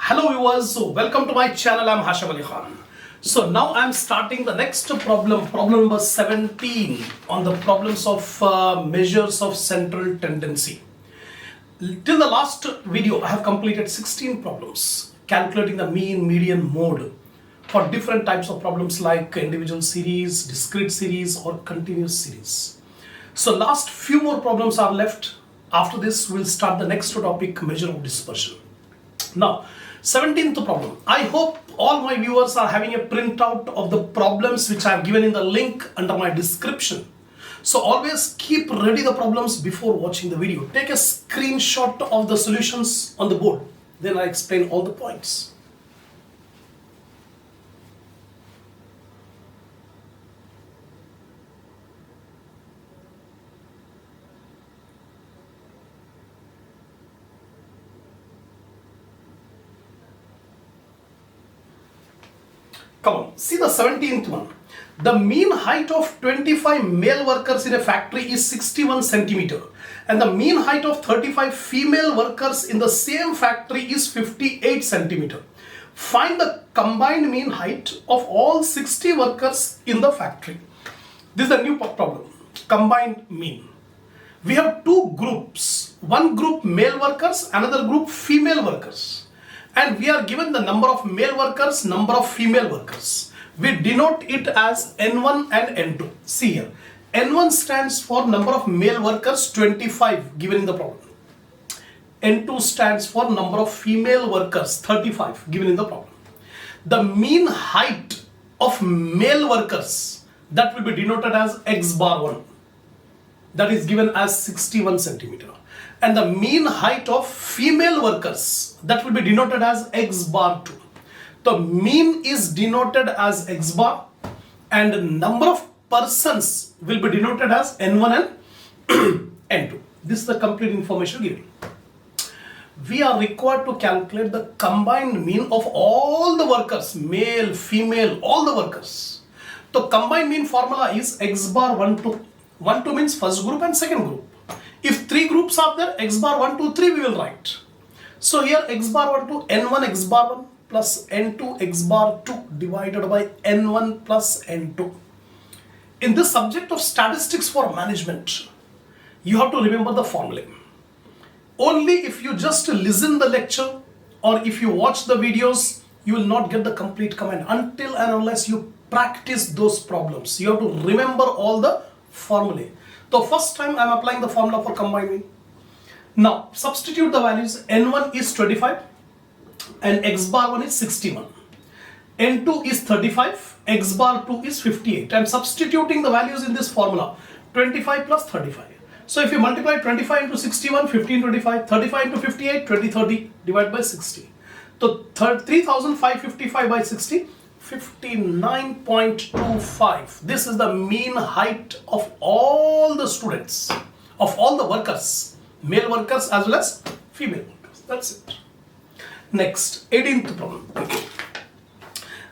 Hello viewers, so welcome to my channel. I'm Hasham. So now I'm starting the next problem number 17 on the problems of measures of central tendency. Till the last video, I have completed 16 problems calculating the mean, median, mode for different types of problems like individual series, discrete series or continuous series. So last few more problems are left. After this, we'll start the next topic, measure of dispersion. Now, 17th problem. I hope all my viewers are having a printout of the problems which I have given in the link under my description. So always keep ready the problems before watching the video. Take a screenshot of the solutions on the board. Then I explain all the points. Come on, see the 17th one. The mean height of 25 male workers in a factory is 61 centimeter and the mean height of 35 female workers in the same factory is 58 centimeter. Find the combined mean height of all 60 workers in the factory. This is a new problem. Combined mean. We have two groups. One group male workers, another group female workers. And we are given the number of male workers, number of female workers. We denote it as N1 and N2. See here, N1 stands for number of male workers, 25 given in the problem. N2 stands for number of female workers, 35 given in the problem. The mean height of male workers, that will be denoted as X bar 1. That is given as 61 centimeter. And the mean height of female workers, that will be denoted as X bar 2. The mean is denoted as X bar and number of persons will be denoted as N1 and N2. This is the complete information given. We are required to calculate the combined mean of all the workers, male, female, all the workers. The combined mean formula is X bar 1, 2. 1, 2 means first group and second group. If three groups are there, X bar 1, 2, 3 we will write. So here X bar 1, 2, N1 X bar 1 plus N2 X bar 2 divided by N1 plus N2. In this subject of statistics for management, you have to remember the formula. Only if you just listen the lecture or if you watch the videos, you will not get the complete command until and unless you practice those problems. You have to remember all the formulae. So first time I am applying the formula for combined mean. Now substitute the values. N1 is 25 and X bar 1 is 61. N2 is 35, X bar 2 is 58. I am substituting the values in this formula. 25 plus 35. So if you multiply 25 into 61, 1525, 35 into 58, 2030 divided by 60. So 3555 by 60. 59.25. This is the mean height of all the students, of all the workers, male workers as well as female workers. That's it. Next, 18th problem.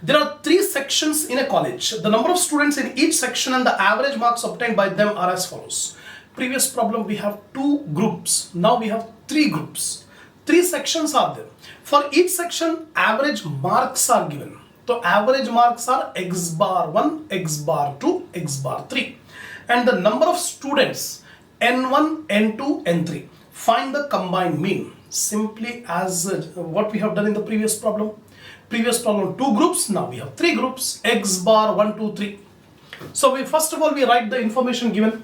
There are 3 sections in a college. The number of students in each section and the average marks obtained by them are as follows. Previous problem we have 2 groups. Now we have 3 groups. 3 sections are there. For each section, average marks are given. So average marks are X bar 1, X bar 2, X bar 3. And the number of students N1, N2, N3. Find the combined mean. Simply as what we have done in the previous problem. Previous problem 2 groups, now we have 3 groups. X bar 1, 2, 3. So we first of all we write the information given.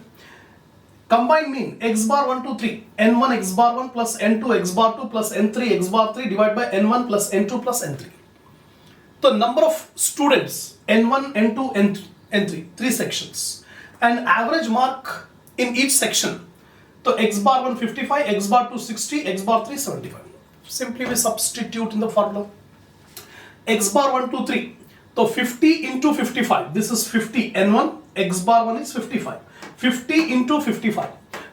Combined mean X bar 1, 2, 3. N1 X bar 1 plus N2 X bar 2 plus N3 X bar 3 divided by N1 plus N2 plus N3. The number of students N1, N2, N3, 3 sections and average mark in each section. So X bar 1 55, X bar 2 60, X bar 3 75. Simply we substitute in the formula. X bar 1, 2, 3. So 50 into 55. This is 50 N1, X bar 1 is 55. 50 into 55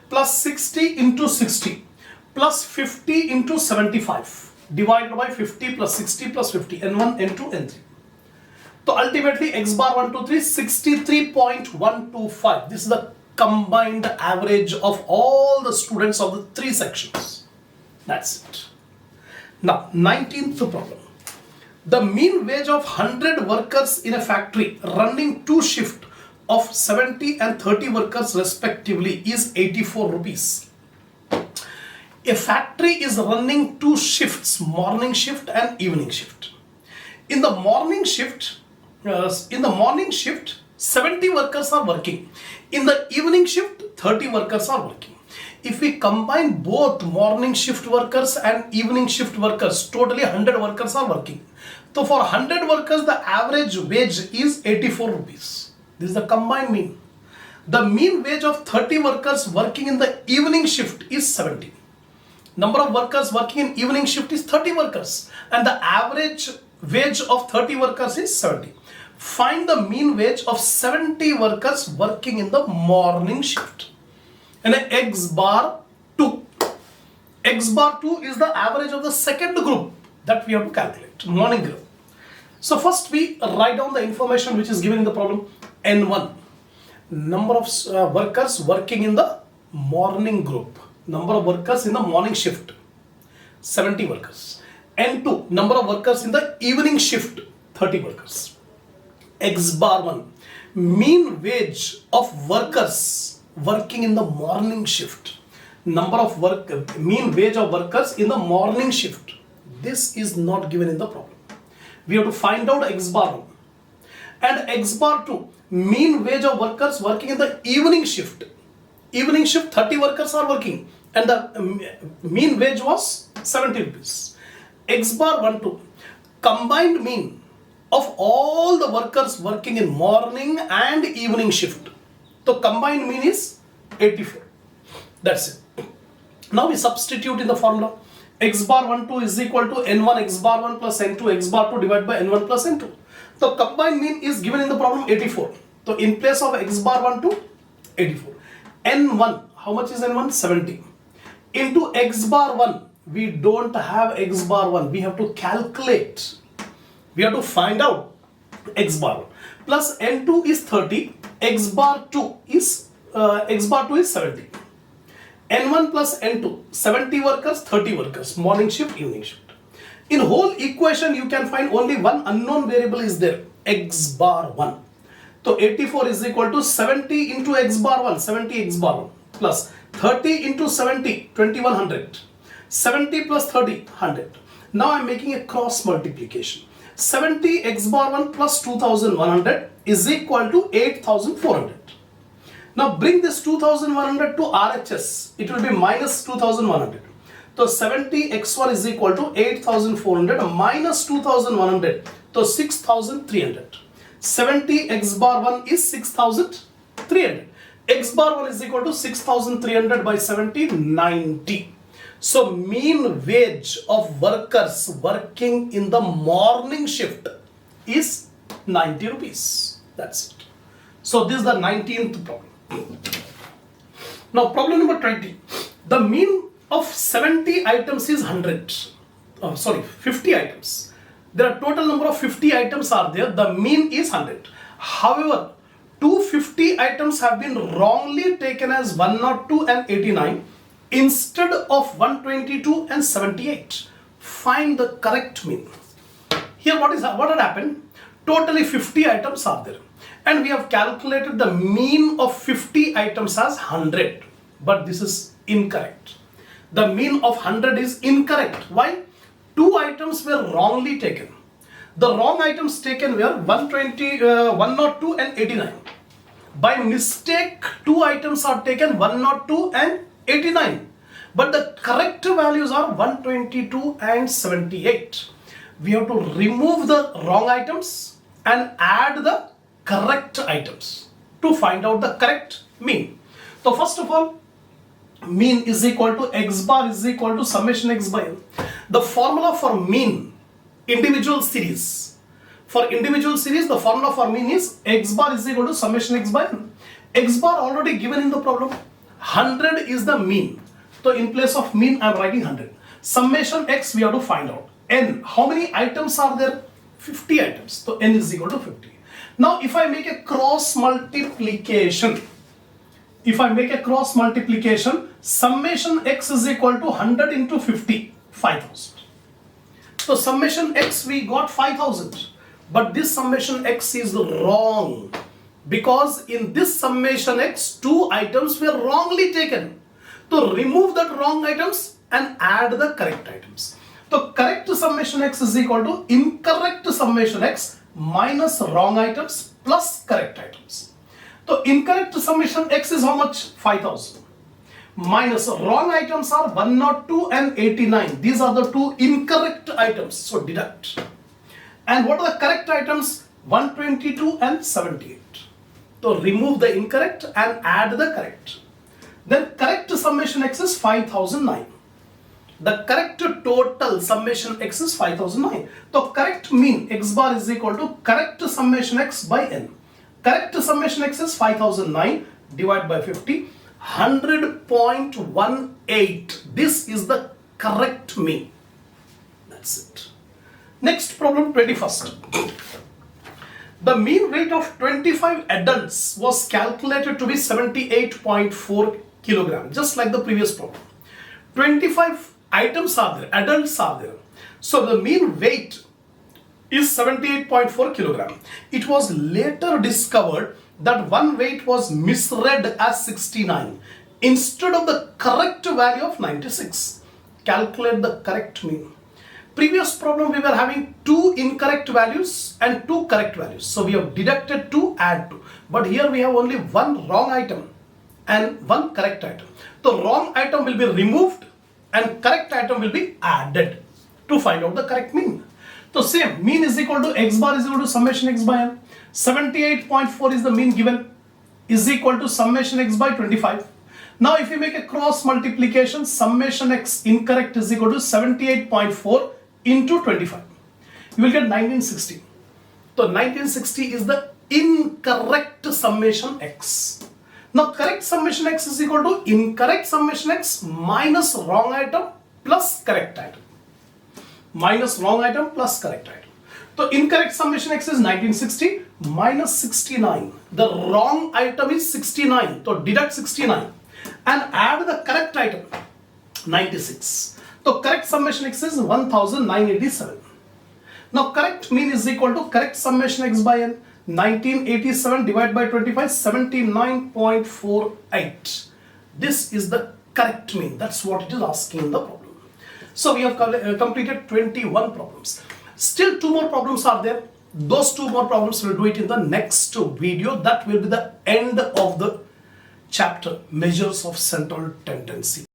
plus 60 into 60 plus 50 into 75. Divided by 50 plus 60 plus 50, N1, N2, N3. So ultimately X bar 1, 2, 3, 63.125. This is the combined average of all the students of the 3 sections. That's it. Now, 19th problem. The mean wage of 100 workers in a factory running two shifts of 70 and 30 workers respectively is 84 rupees. A factory is running two shifts, morning shift and evening shift. In the morning shift, 70 workers are working. In the evening shift, 30 workers are working. If we combine both morning shift workers and evening shift workers, totally 100 workers are working. So for 100 workers, the average wage is 84 rupees. This is the combined mean. The mean wage of 30 workers working in the evening shift is 70. Number of workers working in evening shift is 30 workers. And the average wage of 30 workers is 70. Find the mean wage of 70 workers working in the morning shift. And X bar 2. X bar 2 is the average of the second group that we have to calculate, morning group. So first we write down the information which is given in the problem. N1, number of workers working in the morning group. Number of workers in the morning shift, 70 workers. N2, number of workers in the evening shift, 30 workers. X bar 1, mean wage of workers working in the morning shift. Number of mean wage of workers in the morning shift. This is not given in the problem. We have to find out X bar 1. And X bar 2, mean wage of workers working in the evening shift. Evening shift, 30 workers are working. And the mean wage was 70 rupees. X bar 1, 2, combined mean of all the workers working in morning and evening shift. So combined mean is 84. That's it. Now we substitute in the formula. X bar 1, 2 is equal to N1 X bar 1 plus N2 X bar 2 divided by N1 plus N2. The combined mean is given in the problem 84. So in place of X bar 1, 2, 84. N1, how much is N1? 70. Into X bar 1, we don't have X bar 1. We have to calculate. We have to find out X bar 1. Plus N2 is 30. X bar 2 is 70. N1 plus N2, 70 workers, 30 workers, morning shift, evening shift. In whole equation, you can find only one unknown variable is there, X bar 1. So 84 is equal to 70 into X bar 1, 70 X bar 1, plus 30 into 70, 2100. 70 plus 30, 100. Now I am making a cross multiplication. 70 X bar 1 plus 2100 is equal to 8400. Now bring this 2100 to RHS. It will be minus 2100. So 70 x1 is equal to 8400 minus 2100. So 6300. 70 x bar 1 is 6300. X bar 1 is equal to 6300 by 70, 90. So mean wage of workers working in the morning shift is 90 rupees. That's it. So this is the 19th problem. Now problem number 20. The mean of 70 items is 50 items. There are total number of 50 items are there. The mean is 100. However, 250 items have been wrongly taken as 102 and 89 instead of 122 and 78. Find the correct mean. Here what had happened? Totally 50 items are there. And we have calculated the mean of 50 items as 100. But this is incorrect. The mean of 100 is incorrect. Why? 2 items were wrongly taken. The wrong items taken were 102 and 89. By mistake, 2 items are taken 102 and 89. But the correct values are 122 and 78. We have to remove the wrong items and add the correct items to find out the correct mean. So first of all, mean is equal to X bar is equal to summation X by N. The formula for mean, individual series. For individual series, the formula for mean is X bar is equal to summation X by N. X bar already given in the problem. 100 is the mean. So in place of mean, I am writing 100. Summation X we have to find out. N, how many items are there? 50 items. So N is equal to 50. Now if I make a cross multiplication, summation X is equal to 100 into 50, 5000. So summation x we got 5000, but this summation x is wrong because in this summation x two items were wrongly taken. So remove that wrong items and add the correct items. So correct summation x is equal to incorrect summation x minus wrong items plus correct items. So incorrect summation x is how much? 5000. Minus wrong items are 102 and 89. These are the two incorrect items. So deduct. And what are the correct items? 122 and 78. So remove the incorrect and add the correct. Then correct summation x is 5009. The correct total summation x is 5009. So correct mean x bar is equal to correct summation x by n. Correct summation x is 5009 divided by 50. 100.18. This is the correct mean. That's it. Next problem, 21st. The mean weight of 25 adults was calculated to be 78.4 kilogram, just like the previous problem. 25 items are there, adults are there. So the mean weight is 78.4 kilogram. It was later discovered that one weight was misread as 69 instead of the correct value of 96. Calculate the correct mean. Previous problem we were having two incorrect values and two correct values. So we have deducted 2, add 2. But here we have only one wrong item and one correct item. The wrong item will be removed and correct item will be added to find out the correct mean. So same, mean is equal to x bar is equal to summation x by n. 78.4 is the mean given, is equal to summation x by 25. Now if you make a cross multiplication, summation x incorrect is equal to 78.4 into 25. You will get 1960. So 1960 is the incorrect summation x. Now correct summation x is equal to incorrect summation x minus wrong item plus correct item. Minus wrong item plus correct item. So incorrect summation x is 1960 minus 69. The wrong item is 69. So deduct 69 and add the correct item 96. So correct summation x is 1987. Now correct mean is equal to correct summation x by n. 1987 divided by 25, 79.48. This is the correct mean. That's what it is asking in the problem. So we have completed 21 problems. Still 2 more problems are there. Those 2 more problems we'll do it in the next video. That will be the end of the chapter, measures of central tendency.